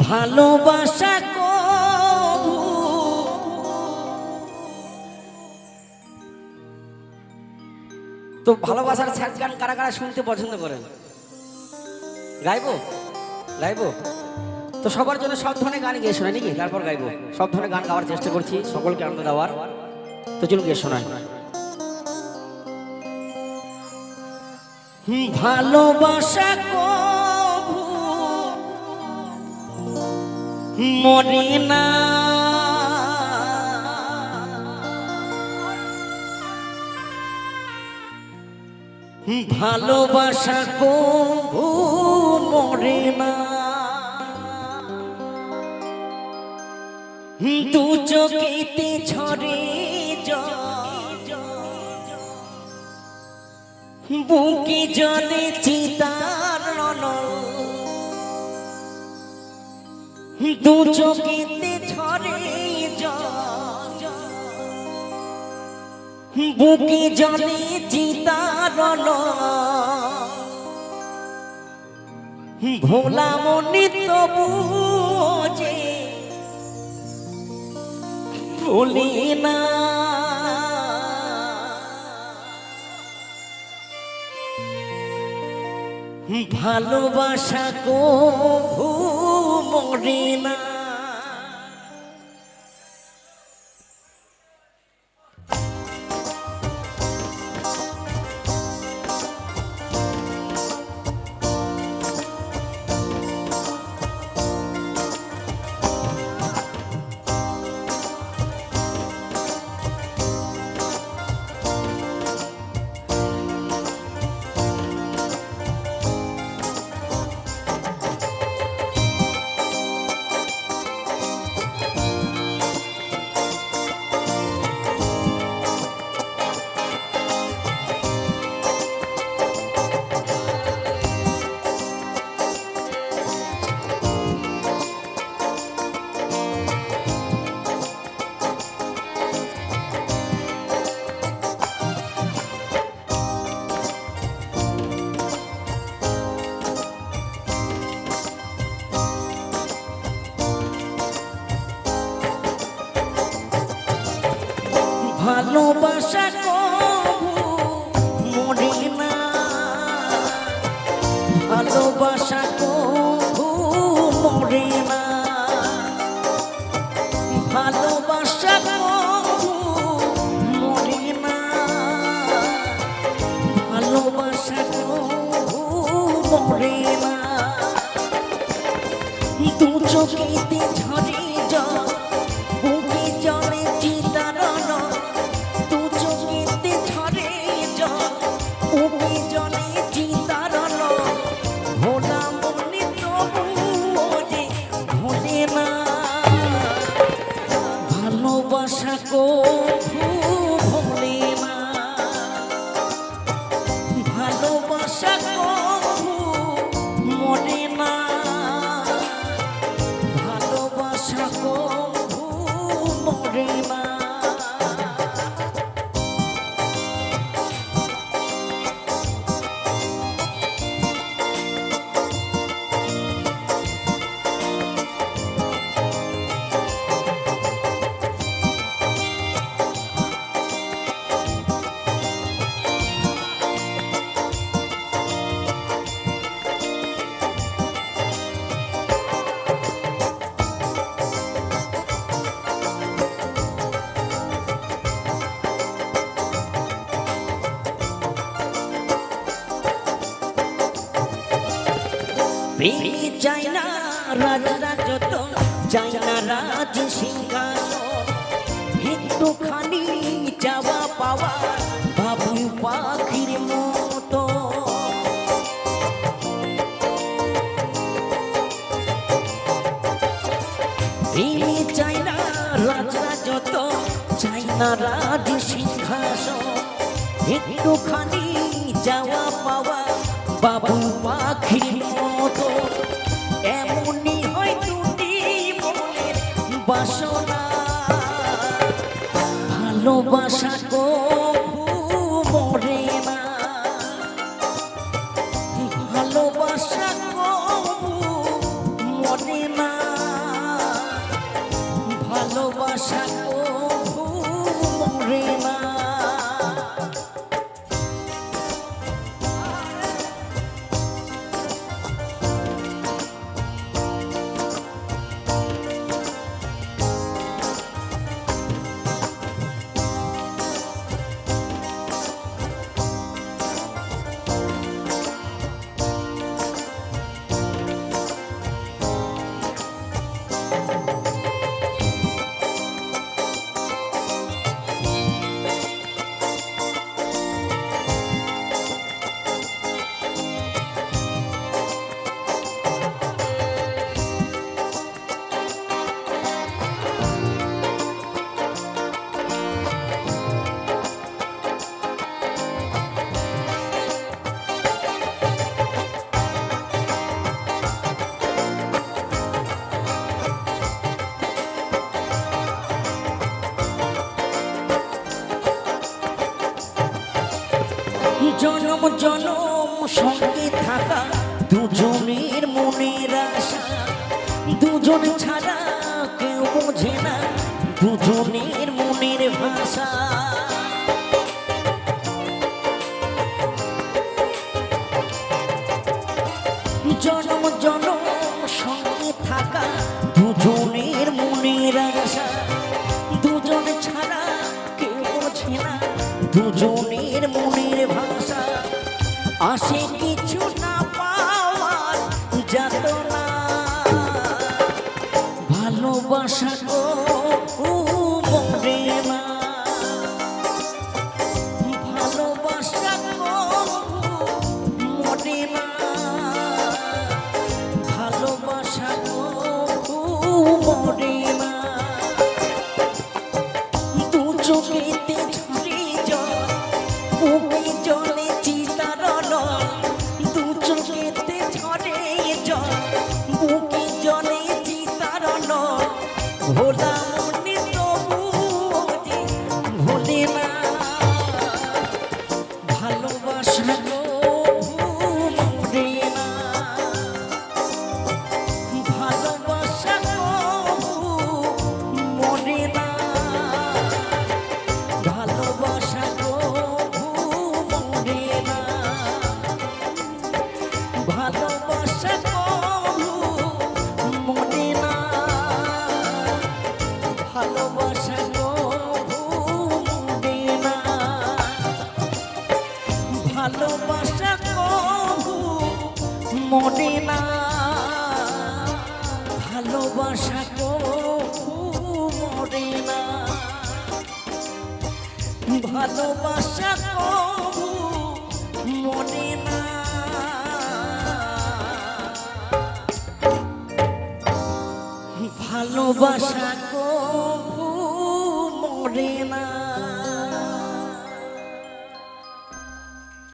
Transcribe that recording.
ভালোবাসা কবু তো ভালোবাসার স্যাড গান কারা কারা শুনতে পছন্দ করেন? গাইবো গাইবো তো সবার জন্য সব ধরনের গান গিয়ে শোনায় নাকি, তারপর গাইবো। সব ধরনের গান গাওয়ার চেষ্টা করছি সকলকে আনন্দ দেওয়ার, তো চলুন গিয়ে শোনায়। ভালোবাসা কবু মরে না, ভালোবাসা কবু মরে না। দু চোখেতে ঝরে বুকে জলে চিতার দু চোখেতে ঝরে বুকে জলে চিতার ভোলা মনে তবু যে ভুলি না। ভালোবাসা কবু মরে না। ভালোবাসা কবু মরে না, ভালোবাসা কবু মরে না, ভালোবাসা কবু মরে না, ভালোবাসা কবু মরে না। দু চোখেতে ঝরে জল বুকে জলে চিতার ভালোবাসা কবু ভোলে না, ভালোবাসা কবু মরে না, ভালোবাসা কবু মরে না। প্রেমী চাই না রাজরাজত্ব, চাই না রাজ সিংহাসন, একটুখানি চাওয়া পাওয়া বাবু পাখির মতো। প্রেমী চাই না রাজরাজত্ব, চাই না রাজ সিংহাসন, একটুখানি চাওয়া পাওয়া বাবু পাখির মতো। এমনই হয় দুটি মনের বাসনা, ভালোবাসা কবু মরে না, ভালোবাসা কবু মরে না, ভালোবাসা কভু মরে না। জনম জনম সঙ্গে থাকা দুজনের মনের আশা, দুজন ছাড়া কেউ বোঝে না দুজনের মনের ভাষা। জনম জনম সঙ্গে থাকা দুজনের মনের আশা, দুজন ছাড়া কেউ বোঝে না দুজনের মনের ভাষা। আসে কিছু না পাওয়ার যাতনা, ভালোবাসা কভু মরে না, ভালোবাসা কভু মরে না, ভালোবাসা কভু মরে না। দু চোখেতে ঝরে জল, বুকে জলে চিতার নল, দু চোখেতে ঝরে জল, বুকে জলে চিতার নল। ভোলা মনে তবু যে ভোলে না, ভালোবাসা কভু মরে না, ভালোবাসা কভু মরে না, ভালোবাসা কভু মরে না, ভালোবাসা কভু মরে না, ভালোবাসা কভু মরে না, ভালোবাসা কভু মরে না, ভালোবাসা কভু মরে না, ভালোবাসা কভু মরে না। ভালোবাসা কভু মরে না।